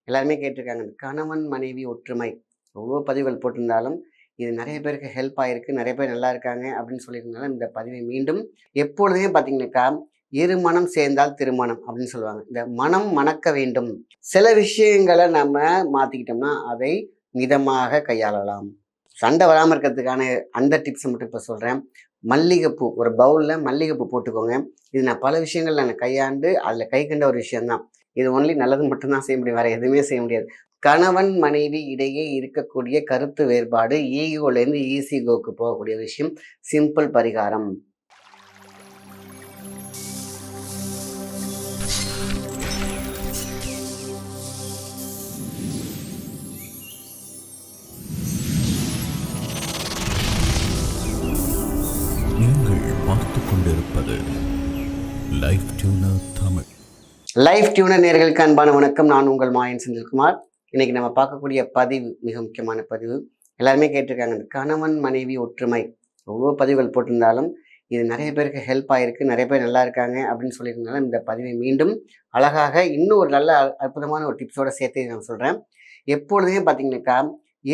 எல்லாருமே கேட்டிருக்காங்க. கணவன் மனைவி ஒற்றுமை எவ்வளோ பதிவுகள் போட்டிருந்தாலும் இது நிறைய பேருக்கு ஹெல்ப் ஆயிருக்கு, நிறைய பேர் நல்லா இருக்காங்க அப்படின்னு சொல்லியிருந்தாலும் இந்த பதிவை மீண்டும் எப்பொழுதுமே பார்த்தீங்கன்னாக்கா இரு மனம் சேர்ந்தால் திருமணம் அப்படின்னு சொல்லுவாங்க. இந்த மனம் மணக்க வேண்டும். சில விஷயங்களை நம்ம மாற்றிக்கிட்டோம்னா அதை மிதமாக கையாளலாம். சண்டை வராமல் இருக்கிறதுக்கான அந்த டிப்ஸை மட்டும் இப்போ சொல்கிறேன். மல்லிகைப்பூ ஒரு பவுலில் மல்லிகைப்பூ போட்டுக்கோங்க. இது நான் பல விஷயங்கள் நான் கையாண்டு அதில் கை கண்ட ஒரு விஷயம்தான். இது ஒன்லி நல்லது மட்டும்தான் செய்ய முடியும், வேறு எதுவுமே செய்ய முடியாது. கணவன் மனைவி இடையே இருக்கக்கூடிய கருத்து வேறுபாடு ஈகோலேருந்து ஈசிகோக்கு போகக்கூடிய விஷயம். சிம்பிள் பரிகாரம். நீங்கள் பார்த்துக் கொண்டிருப்பது life tuner Tamil. Life tuner நேயர்களுக்கு அன்பான வணக்கம். நான் உங்கள் மாயன் செந்தில்குமார். இன்னைக்கு நம்ம பார்க்கக்கூடிய பதிவு மிக முக்கியமான பதிவு. எல்லாருமே கேட்டிருக்காங்க. கணவன் மனைவி ஒற்றுமை எவ்வளோ பதிவுகள் போட்டிருந்தாலும் இது நிறைய பேருக்கு ஹெல்ப் ஆயிருக்கு, நிறைய பேர் நல்லா இருக்காங்க அப்படின்னு சொல்லியிருந்தாலும் இந்த பதிவை மீண்டும் அழகாக இன்னும் ஒரு நல்ல அற்புதமான ஒரு டிப்ஸோட சேர்த்து நான் சொல்கிறேன். எப்பொழுதுமே பார்த்தீங்கன்னாக்கா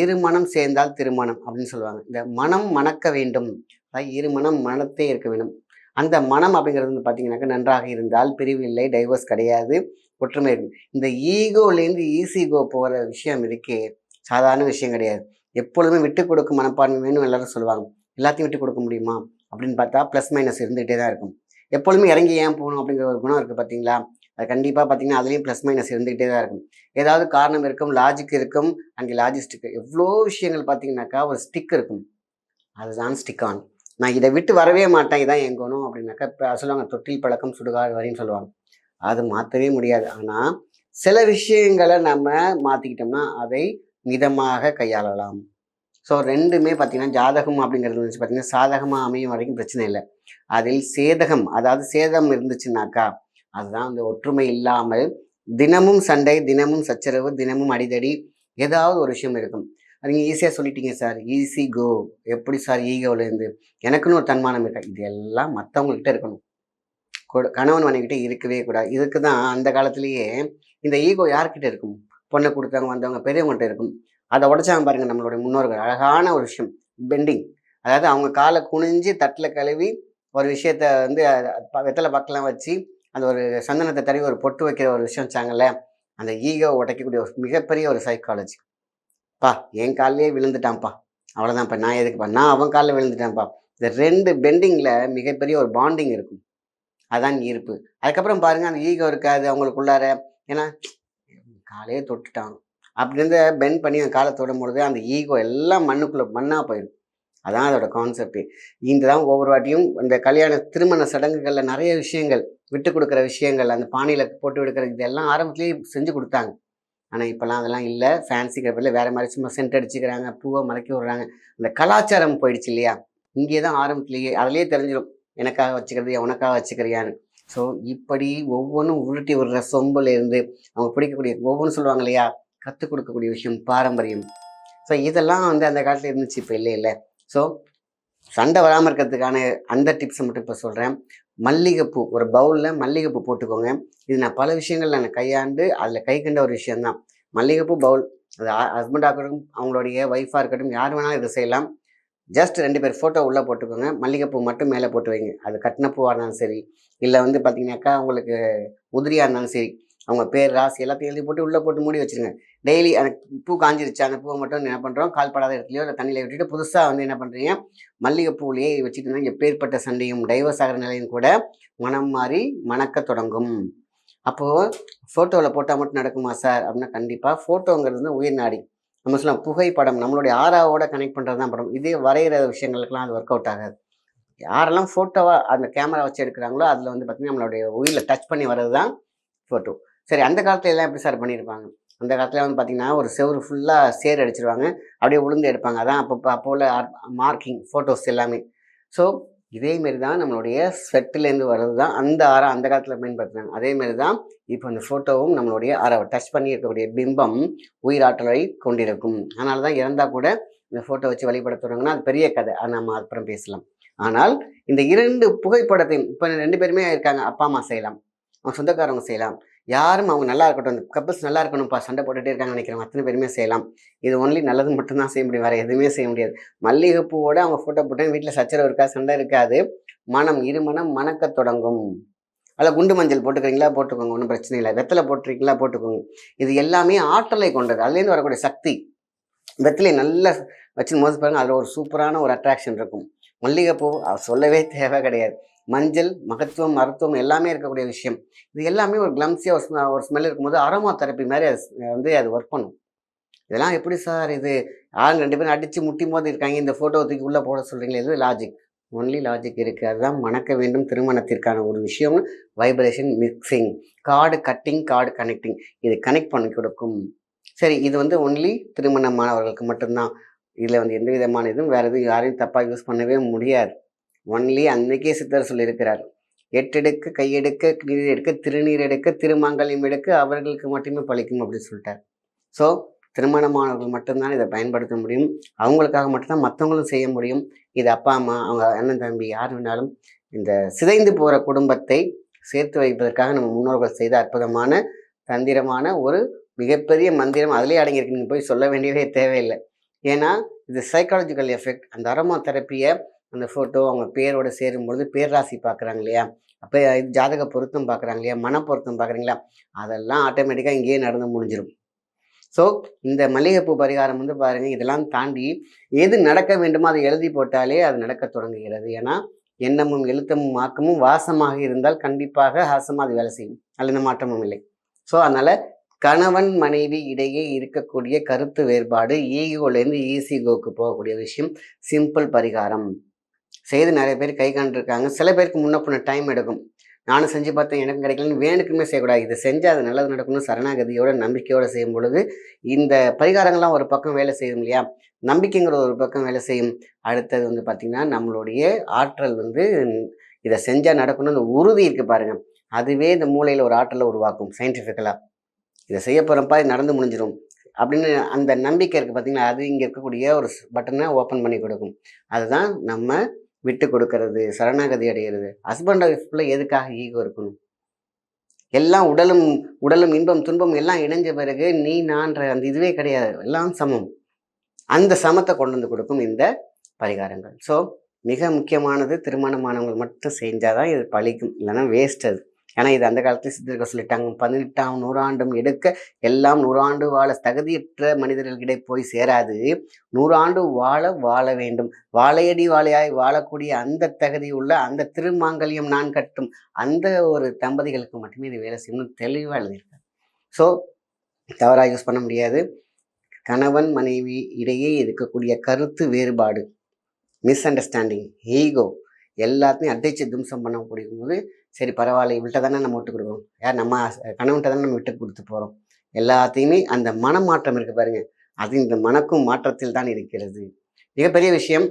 இரு மனம் சேர்ந்தால் திருமணம் அப்படின்னு சொல்லுவாங்க. இந்த மனம் மணக்க வேண்டும், அதாவது இரு மனம் மனத்தே இருக்க வேண்டும். அந்த மனம் அப்படிங்கிறது வந்து பார்த்தீங்கன்னாக்கா நன்றாக இருந்தால் பிரிவு இல்லை, டைவர்ஸ் கிடையாது, ஒற்றுமை இருக்கும். இந்த ஈகோலேருந்து ஈசிகோ போகிற விஷயம் இருக்கே சாதாரண விஷயம் கிடையாது. எப்பொழுதுமே விட்டு கொடுக்கும் மனப்பான்மை வேணும் எல்லாரும் சொல்லுவாங்க. எல்லாத்தையும் விட்டு கொடுக்க முடியுமா அப்படின்னு பார்த்தா ப்ளஸ் மைனஸ் இருந்துகிட்டே தான் இருக்கும். எப்பொழுதுமே இறங்கி ஏன் போகணும் அப்படிங்கிற ஒரு குணம் இருக்குது பார்த்தீங்களா? அது கண்டிப்பாக பார்த்தீங்கன்னா அதுலேயும் ப்ளஸ் மைனஸ் இருந்துகிட்டே தான் இருக்கும். ஏதாவது காரணம் இருக்கும், லாஜிக் இருக்கும், அங்கே லாஜிஸ்டிக் எவ்வளோ விஷயங்கள் பார்த்தீங்கன்னாக்கா ஒரு ஸ்டிக் இருக்கும். அதுதான் ஸ்டிக் ஆன். நான் இதை விட்டு வரவே மாட்டேன், இதான் என் குணம் அப்படின்னாக்கா இப்போ சொல்லுவாங்க தொட்டில் பழக்கம் சுடுகாடு வரைன்னு சொல்லுவாங்க. அது மாற்றவே முடியாது. ஆனால் சில விஷயங்களை நம்ம மாற்றிக்கிட்டோம்னா அதை மிதமாக கையாளலாம். ஸோ ரெண்டுமே பார்த்தீங்கன்னா ஜாதகம் அப்படிங்கிறது வந்து பார்த்தீங்கன்னா சாதகமாக அமையும் வரைக்கும் பிரச்சனை இல்லை. அதில் சேதகம், அதாவது சேதம் இருந்துச்சுன்னாக்கா அதுதான் அந்த ஒற்றுமை இல்லாமல் தினமும் சண்டை, தினமும் சச்சரவு, தினமும் அடிதடி, ஏதாவது ஒரு விஷயம் இருக்கும். அது நீங்கள் ஈஸியாக சொல்லிட்டீங்க சார், ஈஸி கோ. எப்படி சார் ஈகோலேருந்து? எனக்குன்னு ஒரு தன்மானம் இருக்கா? இது எல்லாம் மற்றவங்கள்கிட்ட இருக்கணும், கணவன் மனைவிக்கிட்ட இருக்கவே கூடாது. இதுக்கு தான் அந்த காலத்திலேயே இந்த ஈகோ யார்கிட்ட இருக்கும்? பொண்ணை கொடுத்தவங்க வந்தவங்க பெரியவங்கள்ட்ட இருக்கும். அதை உடைச்சாங்க பாருங்க நம்மளுடைய முன்னோர்கள். அழகான ஒரு விஷயம் பெண்டிங். அதாவது அவங்க காலை குனிஞ்சு தட்டில் கழுவி ஒரு விஷயத்த வந்து வெத்தலை பக்கெல்லாம் வச்சு அந்த ஒரு சந்தனத்தை தடவி ஒரு பொட்டு வைக்கிற ஒரு விஷயம் வச்சாங்கல்ல, அந்த ஈகோ உடைக்கக்கூடிய ஒரு மிகப்பெரிய ஒரு சைக்காலஜி. பா என் காலிலேயே விழுந்துட்டான்ப்பா, அவ்வளோதான்ப்பா, நான் எதுக்குப்பா, நான் அவன் காலில் விழுந்துட்டான்ப்பா. இந்த ரெண்டு பெண்டிங்கில் மிகப்பெரிய ஒரு பாண்டிங் இருக்கும். அதான் ஈர்ப்பு. அதுக்கப்புறம் பாருங்கள் அந்த ஈகோ இருக்காது அவங்களுக்குள்ளார. ஏன்னா காலையே தொட்டுட்டான் அப்படின்னு பெண்ட் பண்ணி அந்த காலை தொடும் பொழுது அந்த ஈகோ எல்லாம் மண்ணுக்குள்ளே மண்ணாக போயிடும். அதான் அதோட கான்செப்ட். இந்த தான் ஒவ்வொரு வாட்டியும் இந்த கல்யாண திருமண சடங்குகளில் நிறைய விஷயங்கள் விட்டு கொடுக்குற விஷயங்கள், அந்த பானையில் போட்டு விடுக்கிறது, இதெல்லாம் ஆரம்பத்துலேயே செஞ்சு கொடுத்தாங்க. ஆனால் இப்போலாம் அதெல்லாம் இல்லை. ஃபேன்சி கப்பில் வேறு மாதிரி சும்மா சென்ட் அடிச்சுக்கிறாங்க, பூவை மறக்கி விடுறாங்க. அந்த கலாச்சாரம் போயிடுச்சு இல்லையா? இங்கே தான் ஆரம்பத்துலேயே அதிலே தெரிஞ்சிடும் எனக்காக வச்சுக்கிறது, உனக்காக வச்சுக்கிறியான்னு. ஸோ இப்படி ஒவ்வொன்றும் உருட்டி விடுற சொம்பில் இருந்து அவங்க பிடிக்கக்கூடிய ஒவ்வொன்றும் சொல்லுவாங்க இல்லையா, கற்றுக் கொடுக்கக்கூடிய விஷயம் பாரம்பரியம். ஸோ இதெல்லாம் வந்து அந்த காலத்தில் இருந்துச்சு, இப்போ இல்லை. ஸோ சண்டை வராமல் இருக்கிறதுக்கான அந்த டிப்ஸை மட்டும் இப்போ சொல்கிறேன். மல்லிகைப்பூ ஒரு பவுலில் மல்லிகைப்பூ போட்டுக்கோங்க. இது நான் பல விஷயங்கள் நான் கையாண்டு அதில் கை கண்ட ஒரு விஷயம்தான். மல்லிகைப்பூ பவுல், அது ஹஸ்பண்டாக இருக்கட்டும், அவங்களுடைய ஒய்ஃபாக இருக்கட்டும், யார் வேணாலும் இதை செய்யலாம். ஜஸ்ட் 2 பேர் ஃபோட்டோ உள்ளே போட்டுக்கோங்க, மல்லிகைப்பூ மட்டும் மேலே போட்டு வைங்க. அது கட்டின பூவாக இருந்தாலும் சரி, இல்லை வந்து பார்த்தீங்கன்னாக்கா உங்களுக்கு உதிரியாக இருந்தாலும் சரி, அவங்க பேர் ராசி எல்லாத்தையும் எழுதி போட்டு உள்ளே போட்டு மூடி வச்சுருங்க. டெய்லி அந்த பூ காஞ்சிருச்சு, அந்த பூவை மட்டும் என்ன பண்ணுறோம், கால்படாத இடத்துலையோ இல்லை தண்ணியில் விட்டுட்டு புதுசாக வந்து என்ன பண்ணுறீங்க, மல்லிகைப்பூவிலேயே வச்சுட்டு இருந்தால் எப்பேற்பட்ட சண்டையும் டைவர்ஸ் ஆகிற நிலையும் கூட மனம் மாறி மணக்க தொடங்கும். அப்போது ஃபோட்டோவில் போட்டால் மட்டும் நடக்குமா சார் அப்படின்னா கண்டிப்பாக. ஃபோட்டோங்கிறது வந்து உயிர் நாடி. நம்ம சொல்லலாம் புகைப்படம் நம்மளுடைய ஆறாவோட கனெக்ட் பண்ணுறது தான் படம். இதே வரைகிற விஷயங்களுக்கெல்லாம் அது ஒர்க் அவுட் ஆகாது. யாரெல்லாம் ஃபோட்டோவாக அந்த கேமரா வச்சு எடுக்கிறாங்களோ அதில் வந்து பார்த்திங்கன்னா நம்மளுடைய உயிரில் டச் பண்ணி வர்றது தான் ஃபோட்டோ. சரி, அந்த காலத்துல எல்லாம் எப்படி சார் பண்ணியிருப்பாங்க? அந்த காலத்தில் வந்து பார்த்திங்கன்னா ஒரு செவரு ஃபுல்லாக சேர் அடிச்சிருவாங்க, அப்படியே உளுந்து எடுப்பாங்க. அதான் அப்போ உள்ள மார்க்கிங் ஃபோட்டோஸ் எல்லாமே. ஸோ இதேமாரி தான் நம்மளுடைய ஸ்வெட்டிலேருந்து வர்றது தான் அந்த ஆறா அந்த காலத்தில் பயன்படுத்துனாங்க. அதேமாரி தான் இப்போ அந்த ஃபோட்டோவும் நம்மளுடைய ஆறாவை டச் பண்ணி இருக்கக்கூடிய பிம்பம் உயிராற்றலை கொண்டிருக்கும். அதனால தான் இறந்தால் கூட இந்த ஃபோட்டோ வச்சு வழிபடுத்துறாங்கன்னா அது பெரிய கதை, அது நம்ம அப்புறம் பேசலாம். ஆனால் இந்த 2 புகைப்படத்தையும் இப்போ 2 பேருமே இருக்காங்க, அப்பா அம்மா செய்யலாம், அவங்க சொந்தக்காரவங்க செய்யலாம், யாரும் அவங்க நல்லா இருக்கட்டும், அந்த கப்பிள்ஸ் நல்லா இருக்கணும்ப்பா, சண்டை போட்டுகிட்டே இருக்காங்க நினைக்கிறவங்க அத்தனை பேருமே செய்யலாம். இது ஒன்லி நல்லது மட்டும்தான் செய்ய முடியும், வேறு எதுவுமே செய்ய முடியாது. மல்லிகைப்பூவோட அவங்க ஃபோட்டோ போட்டாங்க, வீட்டில் சச்சரவு இருக்காது, சண்டை இருக்காது, மனம் இருமனம் மணக்க தொடங்கும். அதில் குண்டு மஞ்சள் போட்டுக்கிறீங்களா போட்டுக்கோங்க, ஒன்றும் பிரச்சனை இல்லை. வெத்தலை போட்டுருக்கீங்களா போட்டுக்கோங்க. இது எல்லாமே ஆற்றலை கொண்டது, அதுலேருந்து வரக்கூடிய சக்தி. வெத்தலை நல்லா வச்சு மோதி பாருங்க, அதில் ஒரு சூப்பரான ஒரு அட்ராக்ஷன் இருக்கும். மல்லிகைப்பூ சொல்லவே தேவை கிடையாது. மஞ்சள் மகத்துவம் மருத்துவம் எல்லாமே இருக்கக்கூடிய விஷயம். இது எல்லாமே ஒரு கிளம்ஸியாக ஒரு ஸ்மெல் இருக்கும்போது அரோமா தெரப்பி மாதிரி அது ஒர்க் பண்ணும். இதெல்லாம் எப்படி சார் இது ஆளுங்க 2 பேரும் அடித்து முட்டி மோதி இருக்காங்க, இந்த ஃபோட்டோ தூக்கி உள்ளே போட சொல்கிறீங்களே, இது லாஜிக், ஒன்லி லாஜிக் இருக்குது. அதுதான் மணக்க வேண்டும் திருமணத்திற்கான ஒரு விஷயம். Vibration mixing, card cutting, card connecting, இது கனெக்ட் பண்ணி கொடுக்கும். சரி, இது ஒன்லி திருமணமானவர்களுக்கு மட்டும்தான். இதில் எந்த விதமான இதுவும் வேறு எதுவும் யாரையும் தப்பாக யூஸ் பண்ணவே முடியாது. ஒன்லி அன்னைக்கே சித்தர் சொல்லியிருக்கிறார், எட்டெடுக்க கையெடுக்க நீர் எடுக்க திருநீர் எடுக்க திருமங்கல்யம் எடுக்க அவர்களுக்கு மட்டுமே பழிக்கும் அப்படின்னு சொல்லிட்டார். ஸோ திருமணமானவர்கள் மட்டும்தான் இதை பயன்படுத்த முடியும், அவங்களுக்காக மட்டும்தான் மற்றவங்களும் செய்ய முடியும். இது அப்பா அம்மா அவங்க அண்ணன் தம்பி யார் வேணாலும் இந்த சிதைந்து போகிற குடும்பத்தை சேர்த்து வைப்பதற்காக நம்ம முன்னோர்கள் செய்த அற்புதமான தந்திரமான ஒரு மிகப்பெரிய மந்திரம் அதிலே அடங்கியிருக்கு. நீங்கள் போய் சொல்ல வேண்டியதே தேவையில்லை. ஏன்னா இது சைக்காலஜிக்கல் எஃபெக்ட். அந்த அரோமா தெரப்பியை அந்த ஃபோட்டோ அவங்க பேரோட சேரும்பொழுது பேர்ராசி பார்க்குறாங்க இல்லையா, அப்போ இது ஜாதக பொருத்தம் பார்க்குறாங்க இல்லையா, மன பொருத்தம் பார்க்குறீங்களா, அதெல்லாம் ஆட்டோமேட்டிக்காக இங்கேயே நடந்து முடிஞ்சிடும். ஸோ இந்த மல்லிகைப்பூ பரிகாரம் பாருங்கள், இதெல்லாம் தாண்டி எது நடக்க வேண்டுமோ அதை எழுதி போட்டாலே அது நடக்க தொடங்குகிறது. ஏன்னா எண்ணமும் எழுத்தமும் ஆக்கமும் வாசமாக இருந்தால் கண்டிப்பாக ஹாசமாக அது வேலை செய்யும், அதில் எந்த மாற்றமும் இல்லை. ஸோ அதனால் கணவன் மனைவி இடையே இருக்கக்கூடிய கருத்து வேறுபாடு ஈகோலேருந்து ஈசிகோக்கு போகக்கூடிய விஷயம் சிம்பிள் பரிகாரம் செய்து நிறைய பேர் கை காண்டிருக்காங்க. சில பேருக்கு முன்ன டைம் எடுக்கும். நானும் செஞ்சு பார்த்தேன், எனக்கும் கிடைக்கலன்னு வேணுக்குமே செய்யக்கூடாது. இது செஞ்சால் அது நல்லது நடக்கணும் சரணாகதியோட நம்பிக்கையோடு செய்யும் பொழுது இந்த பரிகாரங்கள்லாம் ஒரு பக்கம் வேலை செய்யும் இல்லையா, நம்பிக்கைங்கிற ஒரு பக்கம் வேலை செய்யும். அடுத்தது பார்த்திங்கன்னா நம்மளுடைய ஆற்றல் இதை செஞ்சால் நடக்கணும், அந்த உறுதி இருக்குது பாருங்கள், அதுவே இந்த மூளையில் ஒரு ஆற்றலை உருவாக்கும். சயின்டிஃபிக்கலாக இதை செய்ய போகிறப்பா இது நடந்து முடிஞ்சிடும் அப்படின்னு அந்த நம்பிக்கை இருக்குது பார்த்தீங்களா, அது இங்கே இருக்கக்கூடிய ஒரு பட்டனை ஓப்பன் பண்ணி கொடுக்கும். அதுதான் நம்ம விட்டு கொடுக்கறது, சரணாகதி அடைகிறது. ஹஸ்பண்ட் ஒய்ஃப்ல எதுக்காக ஈகோ இருக்கணும்? எல்லாம் உடலும் இன்பம் துன்பம் எல்லாம் இணைஞ்ச பிறகு நீ நான்ற அந்த இதுவே கிடையாது, எல்லாம் சமம். அந்த சமத்தை கொண்டு வந்து கொடுக்கும் இந்த பரிகாரங்கள். ஸோ மிக முக்கியமானது திருமணமானவங்க மட்டும் செஞ்சாதான் இது பழிக்கும், இல்லைன்னா வேஸ்ட் அது. ஏன்னா இது அந்த காலத்தில் சித்தர்கள் சொல்லிட்டாங்க, 18ஆம் நூறாண்டும் எடுக்க எல்லாம் 100 ஆண்டு வாழ தகுதியற்ற மனிதர்களிடையே போய் சேராது, 100 ஆண்டு வாழ வேண்டும், வாழையடி வாழையாய் வாழக்கூடிய அந்த தகுதி உள்ள அந்த திருமாங்கல்யம் நான் கட்டும் அந்த ஒரு தம்பதிகளுக்கு மட்டுமே இது வேலை செய்யணும் தெளிவாக எழுதியிருக்காங்க. ஸோ தவறாக யூஸ் பண்ண முடியாது. கணவன் மனைவி இடையே இருக்கக்கூடிய கருத்து வேறுபாடு, மிஸ் அண்டர்ஸ்டாண்டிங், ஈகோ எல்லாத்தையும் அடிச்சு தும்சம் பண்ண முடியும் போது சரி பரவாயில்ல, இவள்கிட்ட தானே நம்ம விட்டு கொடுக்குறோம், யார் நம்ம கணவன்கிட்ட தானே நம்ம விட்டு கொடுத்து போகிறோம், எல்லாத்தையுமே அந்த மனமாற்றம் இருக்குது பாருங்கள், அது இந்த மனக்கும் மாற்றத்தில் தான் இருக்கிறது. மிகப்பெரிய விஷயம்.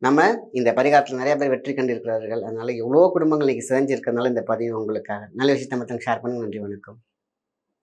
நம்ம இந்த பரிகாரத்தில் நிறைய பேர் வெற்றி கண்டிருக்கிறார்கள். அதனால் எவ்வளோ குடும்பங்கள் இன்றைக்கி சிதைஞ்சிருக்கிறதுனால இந்த பதிவு உங்களுக்காக நல்ல விஷயத்தை மற்றவங்க ஷேர் பண்ணுங்க. நன்றி, வணக்கம்.